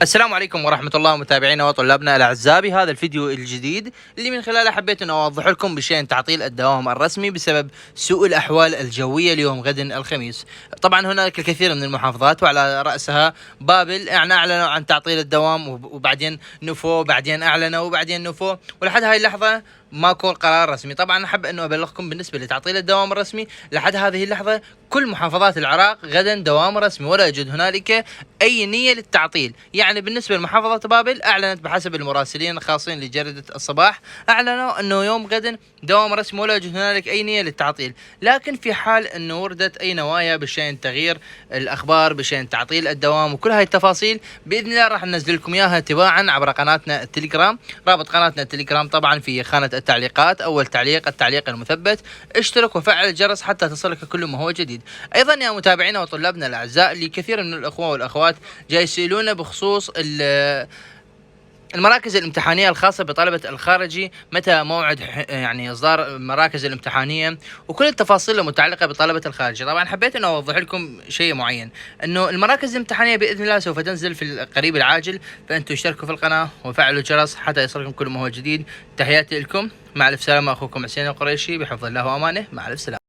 السلام عليكم ورحمة الله متابعينا وطلابنا الأعزاء. بهذا الفيديو الجديد اللي من خلاله حبيت أن أوضح لكم بشأن تعطيل الدوام الرسمي بسبب سوء الأحوال الجوية اليوم غد الخميس. طبعا هناك الكثير من المحافظات وعلى رأسها بابل أعلنوا عن تعطيل الدوام وبعدين نفوا، بعدين أعلنوا وبعدين نفوا، ولحد هاي اللحظة ماكو قرار رسمي. طبعا احب انه ابلغكم بالنسبه لتعطيل الدوام الرسمي لحد هذه اللحظه كل محافظات العراق غدا دوام رسمي، ولا يوجد هنالك اي نيه للتعطيل. يعني بالنسبه لمحافظه بابل اعلنت بحسب المراسلين الخاصين لجريده الصباح، اعلنوا انه يوم غد دوام رسمي ولا يوجد هنالك اي نيه للتعطيل. لكن في حال انه وردت اي نوايا بشان تغيير الاخبار بشان تعطيل الدوام وكل هاي التفاصيل، باذن الله راح ننزل لكم اياها تباعا عبر قناتنا التليجرام. رابط قناتنا التليجرام طبعا في خانه التعليقات، اول تعليق التعليق المثبت. اشترك وفعل الجرس حتى تصلك كل ما هو جديد. ايضا يا متابعينا وطلابنا الاعزاء، اللي كثير من الاخوه والاخوات جاي يسالونا بخصوص المراكز الامتحانيه الخاصه بطلبه الخارجي، متى موعد يعني اصدار المراكز الامتحانيه وكل التفاصيل المتعلقه بطلبه الخارجي. طبعا حبيت انه اوضح لكم شيء معين، انه المراكز الامتحانيه باذن الله سوف تنزل في القريب العاجل، فانتم اشتركوا في القناه وفعلوا الجرس حتى يصلكم كل ما هو جديد. تحياتي لكم، مع الف سلامه، اخوكم حسين القريشي، بحفظ الله وامانه، مع الف سلامه.